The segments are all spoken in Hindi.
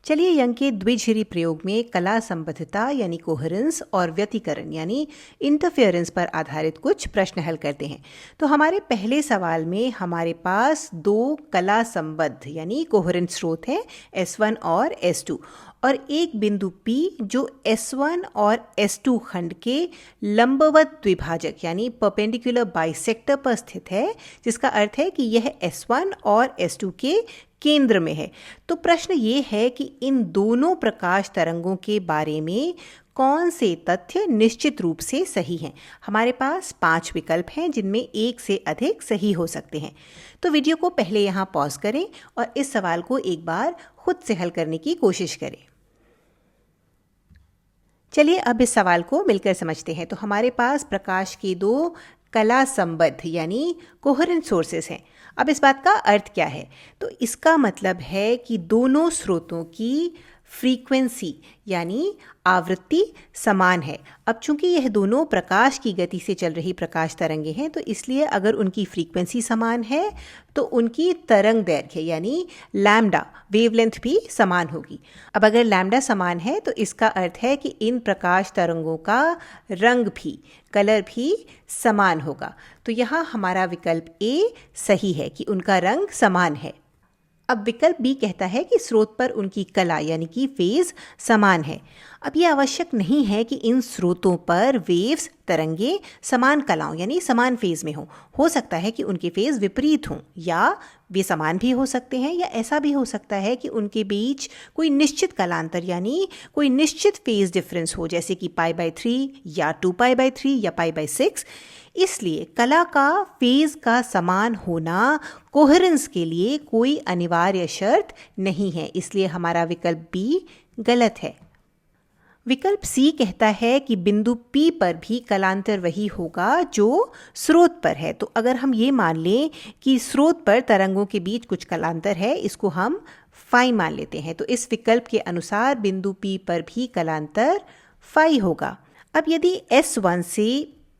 चलिए यंग के द्विझिरी प्रयोग में कला संबद्धता यानी कोहेरेंस और व्यतिकरण यानी इंटरफेरेंस पर आधारित कुछ प्रश्न हल करते हैं। तो हमारे पहले सवाल में हमारे पास दो कला संबद्ध यानी कोहेरेंट स्रोत हैं S1 और S2 और एक बिंदु P जो S1 और S2 खंड के लंबवत द्विभाजक यानी परपेंडिकुलर बाइसेक्टर पर स्थित है, जिसका अर्थ है कि यह S1 और S2 के केंद्र में है। तो प्रश्न ये है कि इन दोनों प्रकाश तरंगों के बारे में कौन से तथ्य निश्चित रूप से सही हैं। हमारे पास 5 विकल्प हैं जिनमें एक से अधिक सही हो सकते हैं। तो वीडियो को पहले यहाँ पॉज करें और इस सवाल को एक बार खुद से हल करने की कोशिश करें। चलिए अब इस सवाल को मिलकर समझते हैं। तो हमारे पास प्रकाश के दो कला संबद्ध यानी कोहेरेंट सोर्सेस हैं। अब इस बात का अर्थ क्या है? तो इसका मतलब है कि दोनों स्रोतों की फ्रीक्वेंसी यानी आवृत्ति समान है। अब चूंकि यह दोनों प्रकाश की गति से चल रही प्रकाश तरंगे हैं, तो इसलिए अगर उनकी फ्रीक्वेंसी समान है तो उनकी तरंग दैर्घ्य यानी लैम्डा वेवलेंथ भी समान होगी। अब अगर लैम्डा समान है तो इसका अर्थ है कि इन प्रकाश तरंगों का रंग भी कलर भी समान होगा। तो यहाँ हमारा विकल्प ए सही है कि उनका रंग समान है। अब विकल्प बी कहता है कि स्रोत पर उनकी कला यानी कि फेज समान है। अब ये आवश्यक नहीं है कि इन स्रोतों पर वेव्स तरंगे समान कलाओं यानी समान फेज में हो सकता है कि उनके फेज विपरीत हों या वे समान भी हो सकते हैं, या ऐसा भी हो सकता है कि उनके बीच कोई निश्चित कलांतर यानी कोई निश्चित फेज डिफरेंस हो, जैसे कि π/3 या 2π/3 या π/6। इसलिए कला का फेज का समान होना कोहेरेंस के लिए कोई अनिवार्य शर्त नहीं है। इसलिए हमारा विकल्प बी गलत है। विकल्प सी कहता है कि बिंदु P पर भी कलांतर वही होगा जो स्रोत पर है। तो अगर हम ये मान लें कि स्रोत पर तरंगों के बीच कुछ कलांतर है, इसको हम फाई मान लेते हैं, तो इस विकल्प के अनुसार बिंदु P पर भी कलांतर फाई होगा। अब यदि S1 से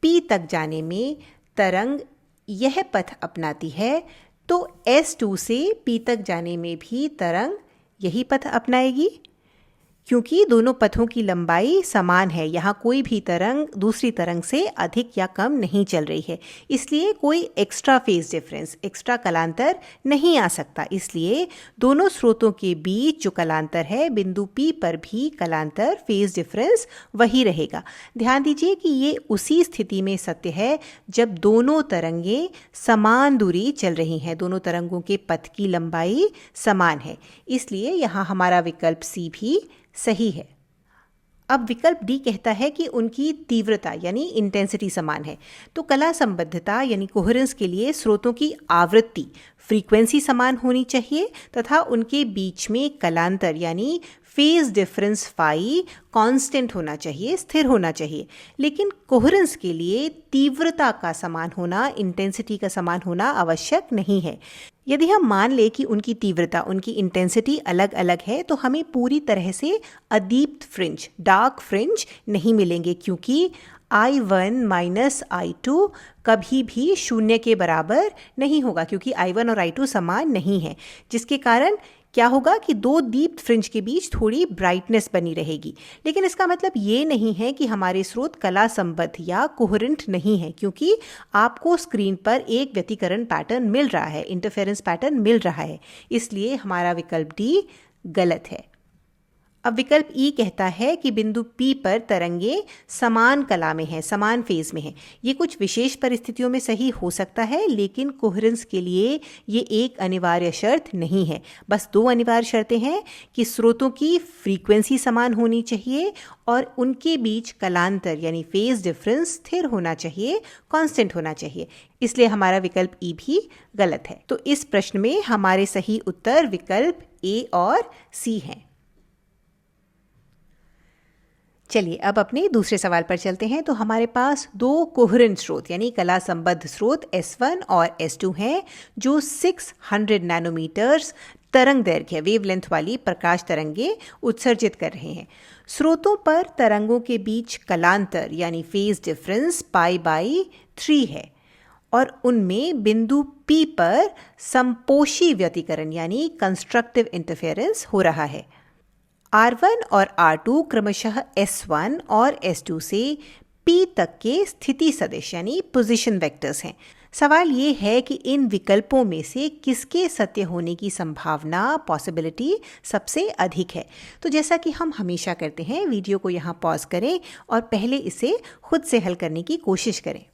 P तक जाने में तरंग यह पथ अपनाती है, तो S2 से P तक जाने में भी तरंग यही पथ अपनाएगी। क्योंकि दोनों पथों की लंबाई समान है, यहाँ कोई भी तरंग दूसरी तरंग से अधिक या कम नहीं चल रही है, इसलिए कोई एक्स्ट्रा फेज डिफरेंस एक्स्ट्रा कलांतर नहीं आ सकता। इसलिए दोनों स्रोतों के बीच जो कलांतर है बिंदु P पर भी कलांतर फेज डिफरेंस वही रहेगा। ध्यान दीजिए कि ये उसी स्थिति में सत्य है जब दोनों तरंगें समान दूरी चल रही हैं, दोनों तरंगों के पथ की लंबाई समान है। इसलिए यहाँ हमारा विकल्प सी भी सही है। अब विकल्प डी कहता है कि उनकी तीव्रता यानी इंटेंसिटी समान है। तो कला संबद्धता यानी कोहेरेंस के लिए स्रोतों की आवृत्ति फ्रीक्वेंसी समान होनी चाहिए तथा उनके बीच में कलांतर यानी फेज डिफरेंस फाई कांस्टेंट होना चाहिए, स्थिर होना चाहिए। लेकिन कोहेरेंस के लिए तीव्रता का समान होना, इंटेंसिटी का समान होना आवश्यक नहीं है। यदि हम मान लें कि उनकी तीव्रता उनकी इंटेंसिटी अलग अलग है, तो हमें पूरी तरह से अदीप्त फ्रिंज डार्क फ्रिंज नहीं मिलेंगे, क्योंकि I1 माइनस I2 कभी भी शून्य के बराबर नहीं होगा, क्योंकि I1 और I2 समान नहीं है, जिसके कारण क्या होगा कि दो दीप्त फ्रिंज के बीच थोड़ी ब्राइटनेस बनी रहेगी। लेकिन इसका मतलब ये नहीं है कि हमारे स्रोत कला संबद्ध या कोहेरेंट नहीं है, क्योंकि आपको स्क्रीन पर एक व्यतिकरण पैटर्न मिल रहा है, इंटरफेरेंस पैटर्न मिल रहा है। इसलिए हमारा विकल्प डी गलत है। अब विकल्प ई कहता है कि बिंदु P पर तरंगे समान कला में है, समान फेज में है। ये कुछ विशेष परिस्थितियों में सही हो सकता है, लेकिन कोहेरेंस के लिए ये एक अनिवार्य शर्त नहीं है। बस दो अनिवार्य शर्तें हैं कि स्रोतों की फ्रीक्वेंसी समान होनी चाहिए और उनके बीच कलांतर यानी फेज डिफरेंस स्थिर होना चाहिए, कांस्टेंट होना चाहिए। इसलिए हमारा विकल्प ई भी गलत है। तो इस प्रश्न में हमारे सही उत्तर विकल्प ए और सी हैं। चलिए अब अपने दूसरे सवाल पर चलते हैं। तो हमारे पास दो कोहेरेंट स्रोत यानी कला संबद्ध स्रोत S1 और S2 हैं, जो 600 नैनोमीटर्स तरंग दैर्घ्य वेवलेंथ वाली प्रकाश तरंगे उत्सर्जित कर रहे हैं। स्रोतों पर तरंगों के बीच कलांतर यानी फेज डिफरेंस π/3 है और उनमें बिंदु P पर संपोषी व्यतिकरण यानी कंस्ट्रक्टिव इंटरफेरेंस हो रहा है। R1 और R2 क्रमशः S1 और S2 से P तक के स्थिति सदिश यानी पोजीशन वेक्टर्स हैं। सवाल ये है कि इन विकल्पों में से किसके सत्य होने की संभावना पॉसिबिलिटी सबसे अधिक है। तो जैसा कि हम हमेशा करते हैं, वीडियो को यहाँ पॉज करें और पहले इसे खुद से हल करने की कोशिश करें।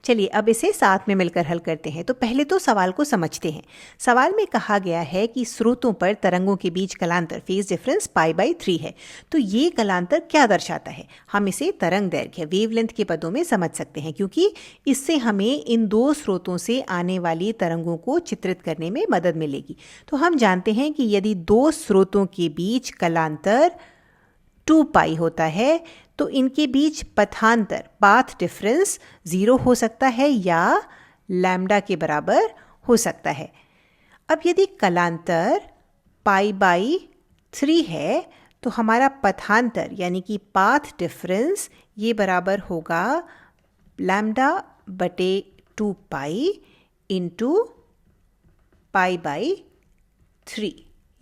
चलिए अब इसे साथ में मिलकर हल करते हैं। तो पहले तो सवाल को समझते हैं। सवाल में कहा गया है कि स्रोतों पर तरंगों के बीच कलांतर फेज डिफरेंस π/3 है। तो ये कलांतर क्या दर्शाता है? हम इसे तरंग दैर्घ्य वेवलेंथ के पदों में समझ सकते हैं, क्योंकि इससे हमें इन दो स्रोतों से आने वाली तरंगों को चित्रित करने में मदद मिलेगी। तो हम जानते हैं कि यदि दो स्रोतों के बीच कलांतर 2π होता है तो इनके बीच पथांतर पाथ डिफरेंस 0 हो सकता है या लैम्डा के बराबर हो सकता है। अब यदि कलांतर π/3 है तो हमारा पथांतर यानी कि पाथ डिफरेंस ये बराबर होगा λ/2π इंटू π/3,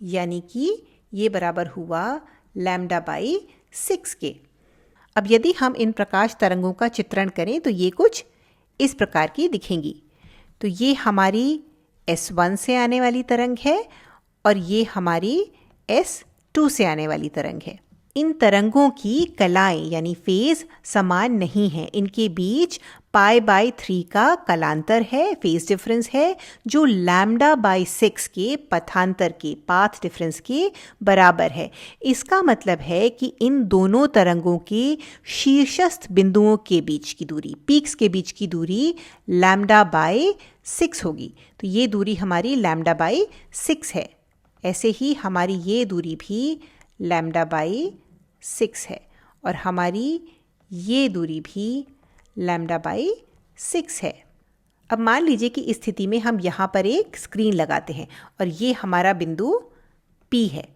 यानी कि ये बराबर हुआ λ/6 के। अब यदि हम इन प्रकाश तरंगों का चित्रण करें तो ये कुछ इस प्रकार की दिखेंगी। तो ये हमारी S1 से आने वाली तरंग है और ये हमारी S2 से आने वाली तरंग है। इन तरंगों की कलाएं यानी फेज समान नहीं है। इनके बीच π/3 का कलांतर है, फेज डिफरेंस है, जो λ/6 के पथांतर के पाथ डिफरेंस के बराबर है। इसका मतलब है कि इन दोनों तरंगों के शीर्षस्थ बिंदुओं के बीच की दूरी, पीक्स के बीच की दूरी λ/6 होगी। तो ये दूरी हमारी λ/6 है। ऐसे ही हमारी ये दूरी भी λ/6 है और हमारी ये दूरी भी λ/6 है। अब मान लीजिए कि इस स्थिति में हम यहाँ पर एक स्क्रीन लगाते हैं और ये हमारा बिंदु P है।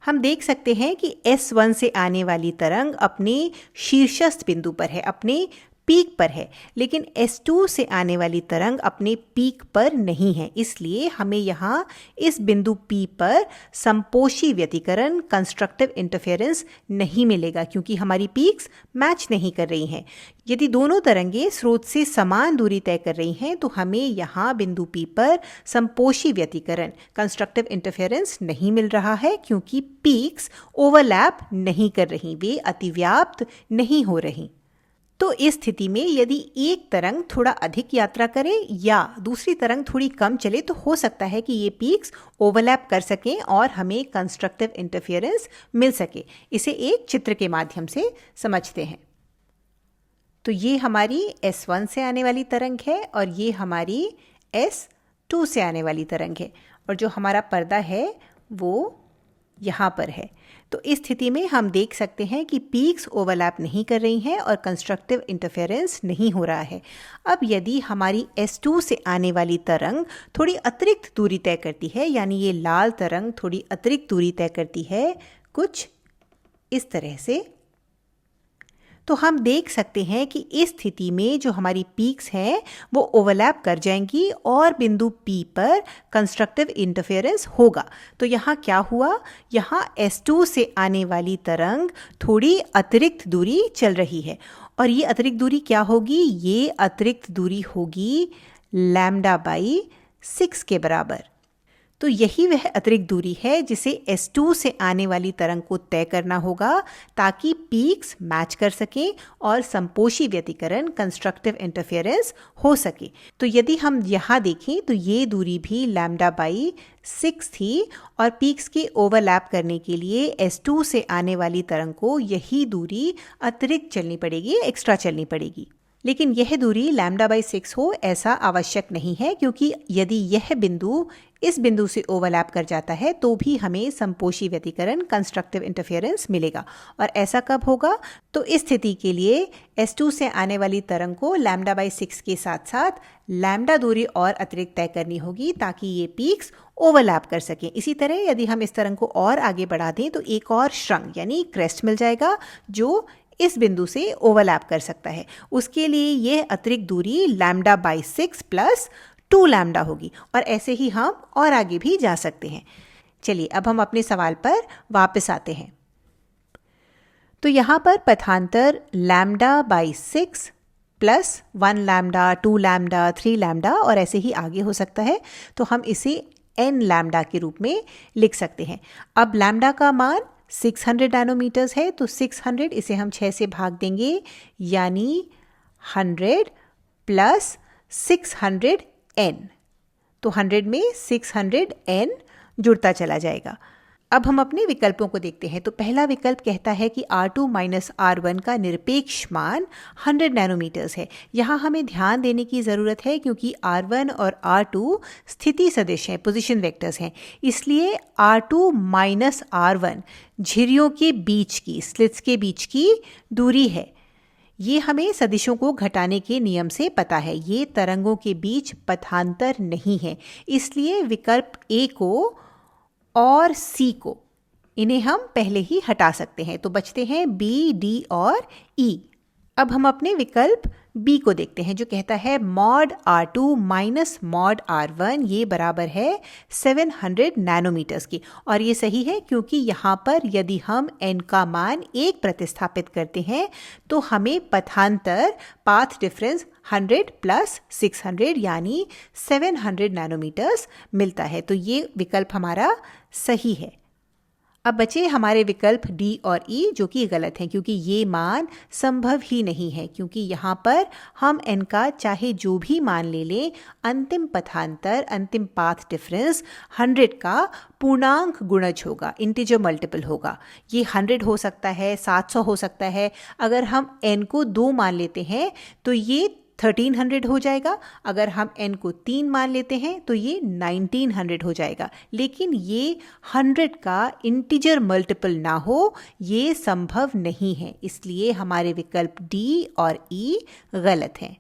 हम देख सकते हैं कि S1 से आने वाली तरंग अपने शीर्षस्थ बिंदु पर है, अपने पीक पर है, लेकिन S2 से आने वाली तरंग अपने पीक पर नहीं है। इसलिए हमें यहाँ इस बिंदु P पर संपोषी व्यतिकरण कंस्ट्रक्टिव इंटरफेरेंस नहीं मिलेगा, क्योंकि हमारी पीक्स मैच नहीं कर रही हैं। यदि दोनों तरंगें स्रोत से समान दूरी तय कर रही हैं तो हमें यहाँ बिंदु P पर संपोषी व्यतिकरण कंस्ट्रक्टिव इंटरफेरेंस नहीं मिल रहा है, क्योंकि पीक्स ओवरलैप नहीं कर रही, वे अतिव्याप्त नहीं हो रही। तो इस स्थिति में यदि एक तरंग थोड़ा अधिक यात्रा करे या दूसरी तरंग थोड़ी कम चले तो हो सकता है कि ये पीक्स ओवरलैप कर सकें और हमें कंस्ट्रक्टिव इंटरफेरेंस मिल सके। इसे एक चित्र के माध्यम से समझते हैं। तो ये हमारी S1 से आने वाली तरंग है और ये हमारी S2 से आने वाली तरंग है, और जो हमारा पर्दा है वो यहाँ पर है। तो इस स्थिति में हम देख सकते हैं कि पीक्स ओवरलैप नहीं कर रही हैं और कंस्ट्रक्टिव इंटरफेरेंस नहीं हो रहा है। अब यदि हमारी S2 से आने वाली तरंग थोड़ी अतिरिक्त दूरी तय करती है, यानी ये लाल तरंग थोड़ी अतिरिक्त दूरी तय करती है कुछ इस तरह से, तो हम देख सकते हैं कि इस स्थिति में जो हमारी पीक्स हैं वो ओवरलैप कर जाएंगी और बिंदु P पर कंस्ट्रक्टिव इंटरफेरेंस होगा। तो यहाँ क्या हुआ? यहाँ S2 से आने वाली तरंग थोड़ी अतिरिक्त दूरी चल रही है, और ये अतिरिक्त दूरी क्या होगी? ये अतिरिक्त दूरी होगी λ/6 के बराबर। तो यही वह अतिरिक्त दूरी है जिसे S2 से आने वाली तरंग को तय करना होगा ताकि पीक्स मैच कर सकें और संपोषी व्यतिकरण कंस्ट्रक्टिव इंटरफेरेंस हो सके। तो यदि हम यहाँ देखें तो ये दूरी भी λ/6 थी और पीक्स के ओवरलैप करने के लिए S2 से आने वाली तरंग को यही दूरी अतिरिक्त चलनी पड़ेगी, एक्स्ट्रा चलनी पड़ेगी। लेकिन यह दूरी λ/6 हो ऐसा आवश्यक नहीं है, क्योंकि यदि यह बिंदु इस बिंदु से ओवरलैप कर जाता है तो भी हमें संपोषी व्यतिकरण कंस्ट्रक्टिव इंटरफेरेंस मिलेगा। और ऐसा कब होगा? तो इस स्थिति के लिए S2 से आने वाली तरंग को λ/6 के साथ साथ लैम्डा दूरी और अतिरिक्त तय करनी होगी ताकि ये पीक्स ओवरलैप कर सकें। इसी तरह यदि हम इस तरंग को और आगे बढ़ा दें तो एक और श्रृंग यानी क्रेस्ट मिल जाएगा जो इस बिंदु से ओवरलैप कर सकता है। उसके लिए यह अतिरिक्त दूरी λ/6 + 2 लैम्डा होगी, और ऐसे ही हम और आगे भी जा सकते हैं। चलिए अब हम अपने सवाल पर वापस आते हैं। तो यहाँ पर पथांतर lambda by 6 plus 1 lambda, 2 lambda, 3 lambda और ऐसे ही आगे हो सकता है, तो हम इसे n लैम्डा के रूप में लिख सकते हैं। अब लैम्डा का मान 600 नैनोमीटर्स है, तो 600 इसे हम 6 से भाग देंगे, यानी 100 प्लस 600 n, तो 100 में 600 n जुड़ता चला जाएगा। अब हम अपने विकल्पों को देखते हैं। तो पहला विकल्प कहता है कि R2 माइनस R1 का निरपेक्ष मान 100 नैनोमीटर्स है। यहाँ हमें ध्यान देने की ज़रूरत है क्योंकि R1 और R2 स्थिति सदिश हैं, पोजीशन वेक्टर्स हैं, इसलिए R2 माइनस R1 झिर्रियों के बीच की, स्लिट्स के बीच की दूरी है। ये हमें सदिशों को घटाने के नियम से पता है। ये तरंगों के बीच पथांतर नहीं है, इसलिए विकल्प ए को और सी को, इन्हें हम पहले ही हटा सकते हैं, तो बचते हैं बी, डी और ई। अब हम अपने विकल्प बी को देखते हैं जो कहता है mod R2 minus mod R1 ये बराबर है 700 नैनोमीटर्स की। और ये सही है क्योंकि यहाँ पर यदि हम n का मान 1 प्रतिस्थापित करते हैं तो हमें पथांतर पाथ डिफरेंस 100 प्लस 600 यानी 700 नैनोमीटर्स मिलता है। तो ये विकल्प हमारा सही है। अब बचे हमारे विकल्प डी और ई जो कि गलत हैं क्योंकि ये मान संभव ही नहीं है, क्योंकि यहाँ पर हम n का चाहे जो भी मान ले लें, अंतिम पथांतर, अंतिम पाथ डिफरेंस 100 का पूर्णांक गुणज होगा, इंटीजर मल्टीपल होगा। ये 100 हो सकता है, 700 हो सकता है। अगर हम n को 2 मान लेते हैं तो ये 1300 हो जाएगा। अगर हम n को 3 मान लेते हैं तो ये 1900 हो जाएगा। लेकिन ये 100 का इंटीजर मल्टीपल ना हो, ये संभव नहीं है, इसलिए हमारे विकल्प डी और ई गलत हैं।